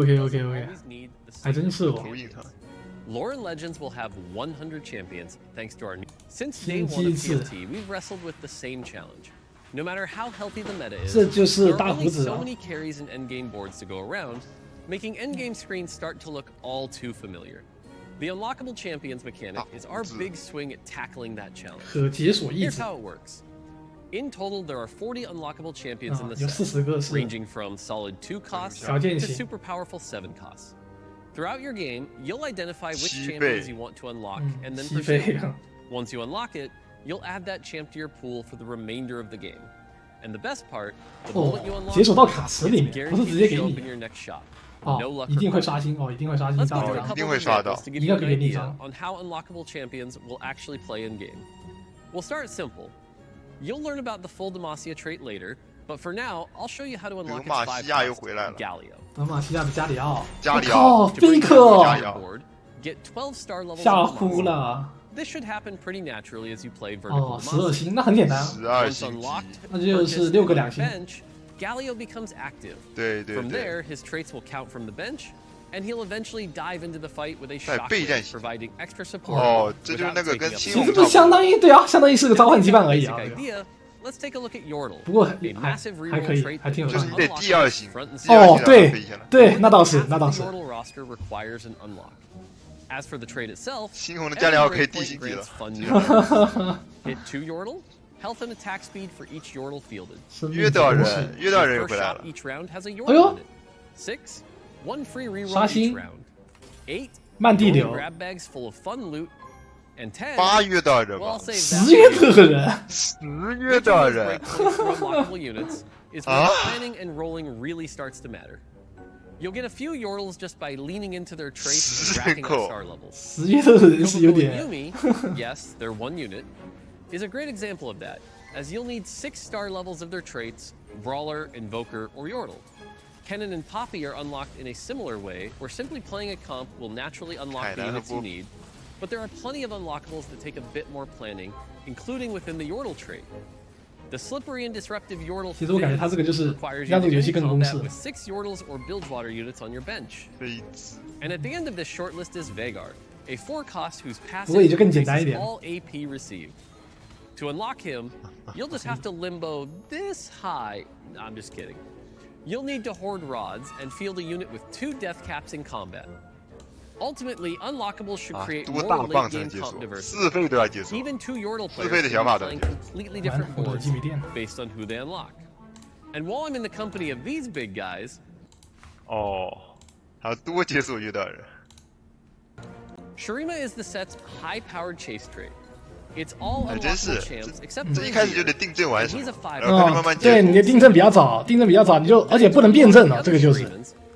OK， 还真是哦。Lore and Legends will have 100 champions thanks to our new. Since day one of TFT, we've wrestled with the same challenge. No matter how healthy the meta is, there are only so many carries and endgame boards to go around, making endgame screens start to look all too familiar. The Unlockable Champions mechanic is our big swing at tackling that challenge. Here's how it works. In total, there are 40 unlockable champions in the set, ranging from solid 2 costs to super powerful 7 costs. Throughout your game, you'll identify which champions you want to unlock and then pursue. Once you unlock it, you'll add that champ to your pool for the remainder of the game. And the best part, the moment you unlock it, it's guaranteed to show up in your next shop. No luck required. Let's go through a couple of examples to give you an idea on how unlockable champions will actually play in game. We'll start simple. You'll learn about the full Demacia trait later, but for now, I'll show you how to unlock its 5 cost, Galio. 德玛西亚的加里奥，我靠，菲克， Get 12 star levels 吓哭了。 This should happen pretty naturally as you play vertical. 12星，那很简单。 Once unlocked, 那就是6个2星。 Galio becomes active. 对。 From there, his traits will count from the bench, and he'll eventually dive into the fight with a shockwave, providing extra support. 哦，这就是那个跟其实不相当于对啊，相当于是个召唤羁绊而已啊。 Let's take a look at Yordle. 不过还可以，还挺有道理。就是得第2星。哦，对，那倒是。 Yordle roster requires an unlock. As for the trait itself, 猩红的加里奥可以地星级了。 Hit 2 Yordle, health and attack speed for each Yordle fielded. 约德尔人又回来了。 Each round has a Yordle in it. 6, 1 free reroll each round. 8, 慢地流。 grab bags full of fun loot. And 10, 8约德尔人吧。 10约德人。 10约德尔人。 unlockable units is when planning and rolling really starts to matter. You'll get a few Yordles just by leaning into their traits and racking up star levels. 10约德人是有点。 Yumi, yes, they're 1 unit, is a great example of that, as you'll need 6 star levels of their traits, Brawler, Invoker, or Yordle. Kennen and Poppy are unlocked in a similar way, where simply playing a comp will naturally unlock the units you need, but there are plenty of unlockables that take a bit more planning, including within the Yordle trait. The slippery and disruptive Yordle requires you to do combat with 6 Yordles or Bilgewater units on your bench. And at the end of this short list is Veigar, a 4-cost whose passive increases all AP received. To unlock him, you'll just have to limbo this high. No, I'm just kidding. You'll need to hoard rods and field a unit with 2 death caps in combat. Ultimately, unlockables should create more late-game comp diversity. Even 2 Yordle players can be playing completely different boards based on who they unlock. And while I'm in the company of these big guys... 哦，还要多解锁约德尔人。 Shurima is the set's high-powered chase trait. It's all unlockable champs except for 一开始就得定阵完成， he's a 5. 然后慢慢对，你的定阵比较早，你就而且不能辩证了，这个就是。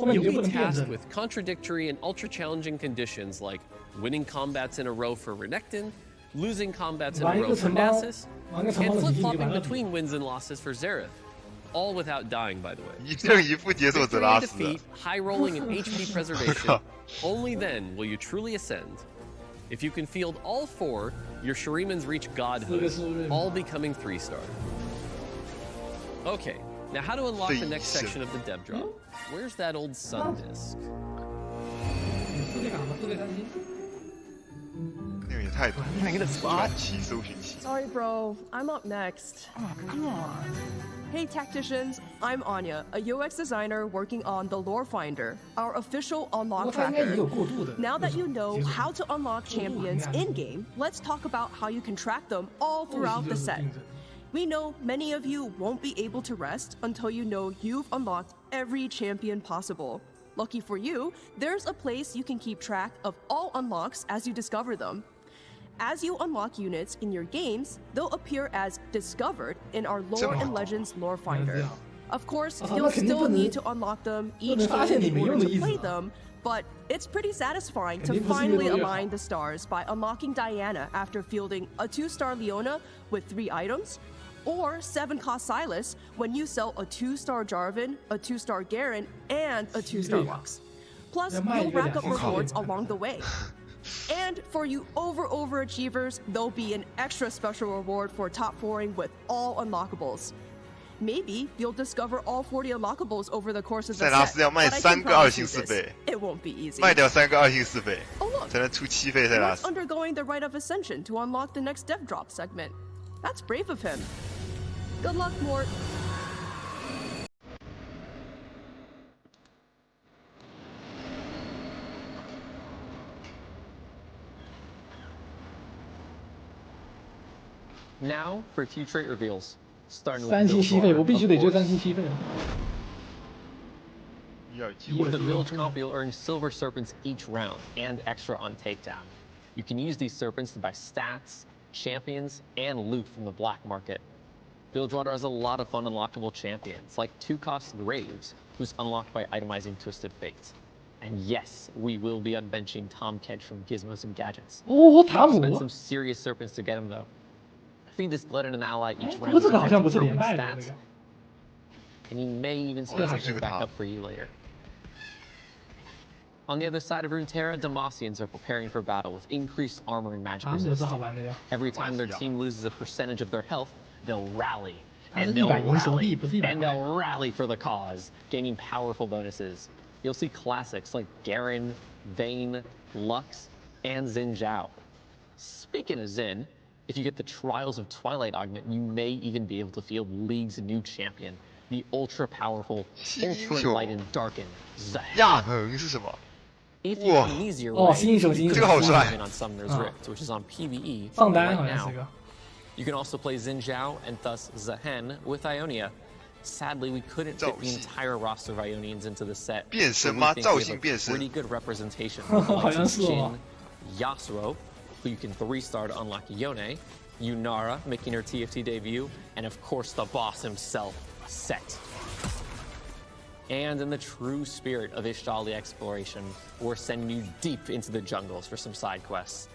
You'll be tasked with contradictory and ultra-challenging conditions like winning combats in a row for Renekton, losing combats in a row for Nasus, and flip-flopping between wins and losses for Xerath, all without dying, by the way. 一正一负解锁泽拉斯。 Defeat, high rolling, and HP preservation. Only then will you truly ascend. If you can field all 4, your Shurimans reach godhood, all becoming 3-star. Okay, now how to unlock the next section of the dev drop? Where's that old sun disc? 那个也太多。 Can I get a spot? 传奇搜寻器。 Sorry, bro. I'm up next. Oh, come on. Hey, tacticians. I'm Anya, a UX designer working on the Lorefinder, our official unlock tracker. Now that you know how to unlock champions in-game, let's talk about how you can track them all throughout the set. We know many of you won't be able to rest until you know you've unlocked every champion possible. Lucky for you, there's a place you can keep track of all unlocks as you discover them. As you unlock units in your games, they'll appear as discovered in our Lore and Legends Lorefinder. Of course, you'll still need to unlock them each game in order to play them, but it's pretty satisfying to finally align the stars by unlocking Diana after fielding a 2-star Leona with 3 items, or 7-cost Silas when you sell a 2-star Jarvan, a 2-star Garen, and a 2-star Lux. Plus, you'll rack up rewards along the way. And for you overachievers, there'll be an extra special reward for top 4ing with all unlockables. Maybe you'll discover all 40 unlockables over the course of the 塞拉斯要 set, 卖 but I can 3个2 promise 星 you 4 this, 倍， it won't be easy. 卖掉3个2星4倍 Oh look, 才能出7费塞拉 Mark's 斯。 undergoing the rite of ascension to unlock the next dev drop segment. That's brave of him. Good luck, Mort. Now for a few trait reveals, starting with 3星吸费，我必须得追3星吸费。 With the village comp, you'll earn silver serpents each round and extra on takedown. You can use these serpents to buy stats, champions, and loot from the black market. Village Water has a lot of fun unlockable champions, like 2-cost Graves, who's unlocked by itemizing Twisted Fates. And yes, we will be unbenching Tom Kedge from Gizmos and Gadgets. Oh, Tom. Spend some serious serpents to get him though. Feed this blood in an ally each round. 不过这个好像不是连败的那个。 And he may even set something back up for you later. On the other side of Runeterra, Demacians are preparing for battle with increased armor and magic resistance. Every time their team loses a percentage of their health, they'll rally. And they'll rally. And they'll rally for the cause, gaining powerful bonuses. You'll see classics like Garen, Vayne, Lux, and Xin Zhao. Speaking of Xin, if you get the Trials of Twilight augment, you may even be able to field League's new champion, the ultra-powerful, ultra-enlightened Darken Zhen. 亚恒是什么？ If you want an easier way, you can also win on Summoner's Rift, which is on PvE right now. You can also play Xin Zhao and thus Zhen with Ionia. Sadly, we couldn't fit the entire roster of Ionians into the set. 变身吗？造型变身。 Pretty good representation of the likes of Jhin, Yasuo, who you can 3-star to unlock Yone, Yunara making her TFT debut, and of course the boss himself, Set. And in the true spirit of Ishdali exploration, we're sending you deep into the jungles for some side quests.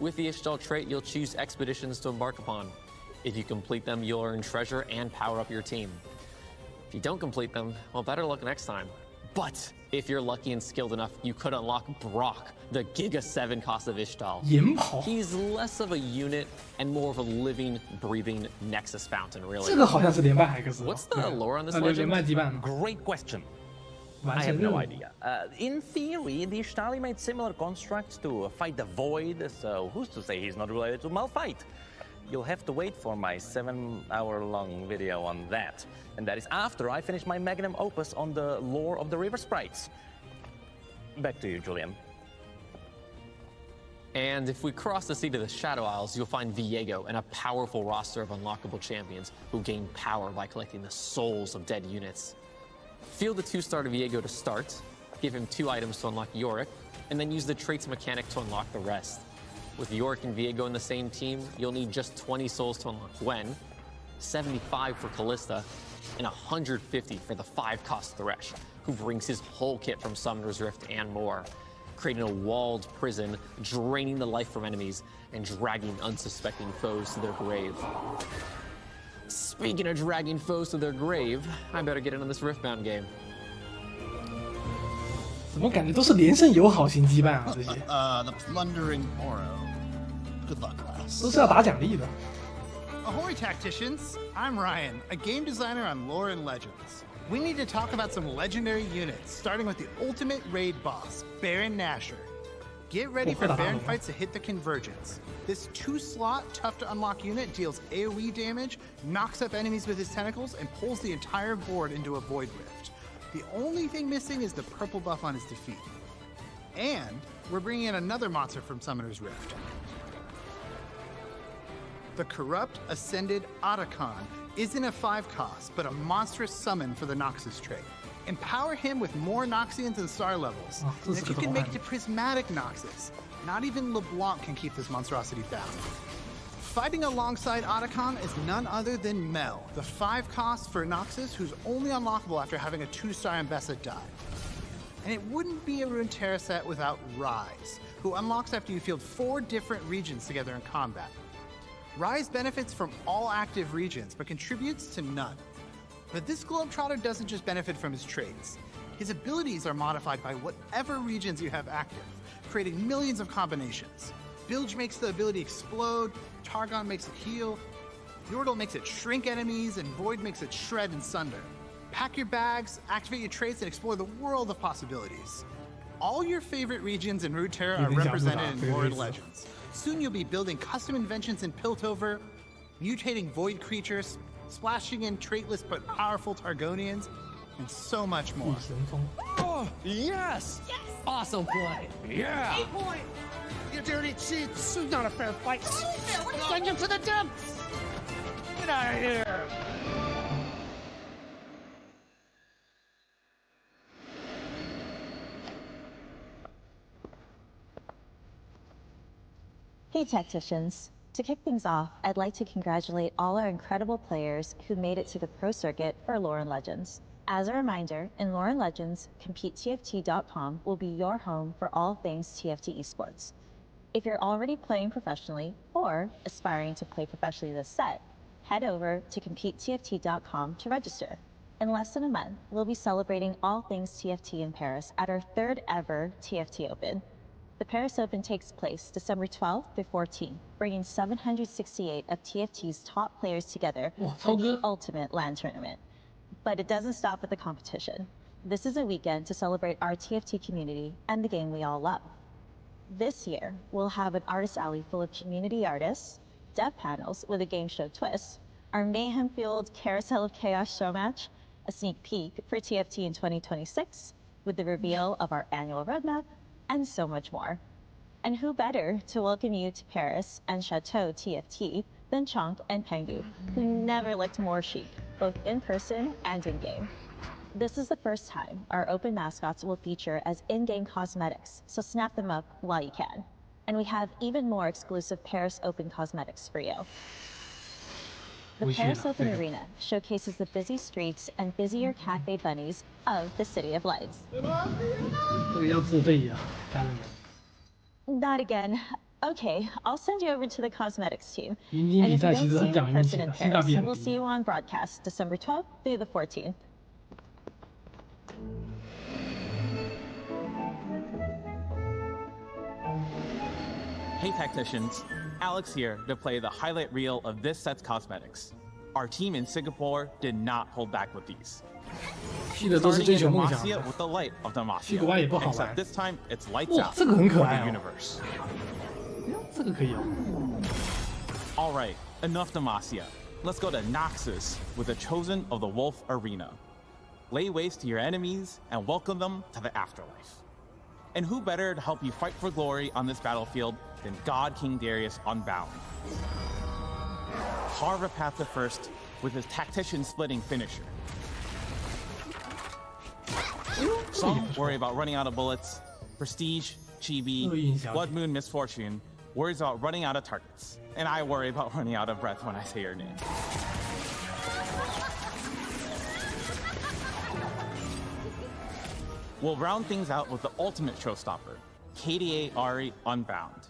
With the Ishdal trait, you'll choose expeditions to embark upon. If you complete them, you'll earn treasure and power up your team. If you don't complete them, well, better luck next time. But if you're lucky and skilled enough, you could unlock Brock, the Giga 7 cost of Ishdal. He's less of a unit and more of a living, breathing Nexus fountain, really. What's the lore on this legend? Great question. I have no idea. In theory, the Ishdali made similar constructs to fight the Void, so who's to say he's not related to Malphite? You'll have to wait for my 7-hour-long video on that. And that is after I finish my magnum opus on the lore of the River Sprites. Back to you, Julian. And if we cross the sea to the Shadow Isles, you'll find Viego and a powerful roster of unlockable champions who gain power by collecting the souls of dead units. Field the 2-star to Viego to start, give him 2 items to unlock Yorick, and then use the traits mechanic to unlock the rest. With Yorick and Viego in the same team, you'll need just 20 souls to unlock Gwen, 75 for Callista, and 150 for the 5-cost Thresh, who brings his whole kit from Summoner's Rift and more, creating a walled prison, draining the life from enemies, and dragging unsuspecting foes to their grave. Speaking of dragging foes to their grave, I better get into this Riftbound game. 怎么感觉都是连胜友好型羁绊啊？这些。The plundering Oro. Good luck, lass. 都是要打奖励的。 Ahoy, tacticians! I'm Ryan, a game designer on Lore and Legends. We need to talk about some legendary units, starting with the ultimate raid boss, Baron Nashor. Get ready for Baron fights to hit the convergence. This 2-slot, tough-to-unlock unit deals AoE damage, knocks up enemies with his tentacles, and pulls the entire board into a Void Rift. The only thing missing is the purple buff on his defeat. And we're bringing in another monster from Summoner's Rift. The Corrupt Ascended Otacon isn't a 5-cost, but a monstrous summon for the Noxus trait. Empower him with more Noxians and star levels. And if you can make it to Prismatic Noxus, not even LeBlanc can keep this monstrosity down. Fighting alongside Otacon is none other than Mel, the 5-cost for Noxus who's only unlockable after having a 2-star Ambessa die. And it wouldn't be a Runeterra set without Rise, who unlocks after you field 4 different regions together in combat. Rise benefits from all active regions, but contributes to none. But this Globetrotter doesn't just benefit from his traits. His abilities are modified by whatever regions you have active, creating millions of combinations. Bilge makes the ability explode, Targon makes it heal. Yordle makes it shrink enemies, and Void makes it shred and sunder. Pack your bags, activate your traits, and explore the world of possibilities. All your favorite regions in Runeterra are represented in Lore and Legends. Soon you'll be building custom inventions in Piltover, mutating Void creatures, splashing in traitless but powerful Targonians, and so much more. Oh, yes! Yes! Awesome play. Yeah! 8 point! You dirty cheats! It's not a fair fight. Send him to the depths! Get out of here! Hey Tacticians! To kick things off, I'd like to congratulate all our incredible players who made it to the pro circuit for Lore and Legends. As a reminder, in Lore and Legends, CompeteTFT.com will be your home for all things TFT esports. If you're already playing professionally or aspiring to play professionally this set, head over to CompeteTFT.com to register. In less than a month, we'll be celebrating all things TFT in Paris at our 3rd ever TFT Open. The Paris Open takes place December 12th through 14th, bringing 768 of TFT's top players together for the ultimate LAN tournament. But it doesn't stop at the competition. This is a weekend to celebrate our TFT community and the game we all love. This year, we'll have an artist alley full of community artists, dev panels with a game show twist, our mayhem-fueled Carousel of Chaos show match, a sneak peek for TFT in 2026, with the reveal of our annual roadmap, and so much more. And who better to welcome you to Paris and Chateau TFT than Chonk and Pengu, who never looked more chic, both in person and in-game. This is the first time our open mascots will feature as in-game cosmetics, so snap them up while you can. And we have even more exclusive Paris Open cosmetics for you. The Paris Open Arena showcases the busy streets and busier cafe bunnies of the City of Lights. Not again. Okay, I'll send you over to the cosmetics team. And if you don't see you in person in Paris, we'll see you on broadcast December 12th through the 14th. Hey Tacticians, Alex here to play the highlight reel of this set's cosmetics. Our team in Singapore did not hold back with these. Starting in Demacia with the light of Demacia, except this time it's lights out for the universe. Alright, enough Demacia. Let's go to Noxus with the Chosen of the Wolf Arena. Lay waste to your enemies and welcome them to the afterlife. And who better to help you fight for glory on this battlefield than God King Darius Unbound. Carve a path to first with his tactician-splitting finisher. Some worry about running out of bullets. Prestige, Chibi, Blood Moon Misfortune worries about running out of targets. And I worry about running out of breath when I say your name. We'll round things out with the ultimate showstopper, KDA Ari Unbound.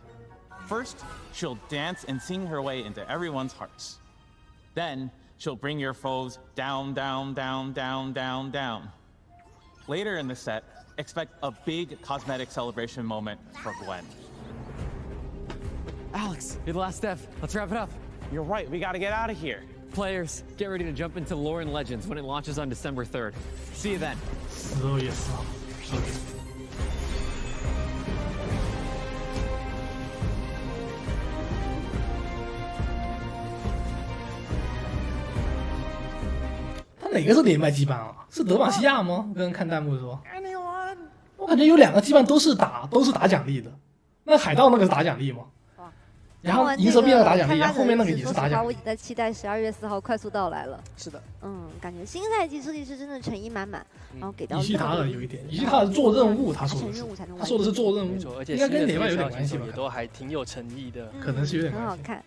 First, she'll dance and sing her way into everyone's hearts. Then, she'll bring your foes down, down, down, down, down, down. Later in the set, expect a big cosmetic celebration moment for Gwen. Alex, you're the last step. Let's wrap it up. You're right, we gotta get out of here. Players, get ready to jump into Lore and Legends when it launches on December 3rd. See you then.他哪个是连麦羁绊啊？是德玛西亚吗？跟看弹幕说，我感觉有2个羁绊都是打奖励的。那海盗那个是打奖励吗？然后银蛇变了打奖励，然后后面那个也是打奖励。我已经在期待12月4号快速到来了。是的，感觉新赛季设计师真的诚意满满，然后给到。伊西塔尔有一点，伊西塔尔做任务，他说的是做任务，而且应该跟连麦有点关系吧？也都还挺有诚意的，可能是有点关系。很好看。